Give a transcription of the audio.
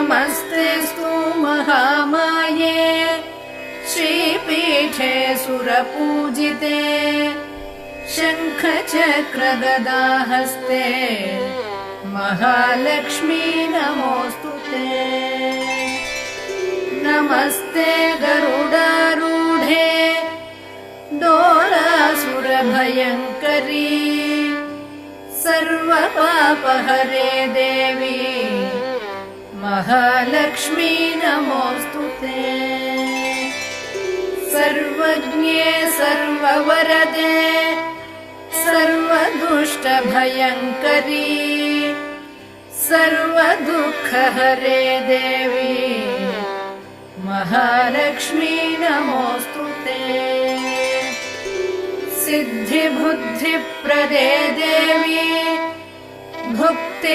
नमस्तेऽस्तु महामाये श्रीपीठे सुरपूजिते शङ्खचक्रगदाहस्ते महालक्ष्मी नमोऽस्तुते। नमस्ते गरुडारूढे डोलासुरभयङ्करी सर्वपापहरे देवी महालक्ष्मी नमोऽस्तुते। सर्वज्ञे सर्ववरदे सर्वदुष्टभयङ्करी सर्वदुःखहरे देवी महालक्ष्मी नमोऽस्तुते। सिद्धिबुद्धिप्रदे देवी भुक्ति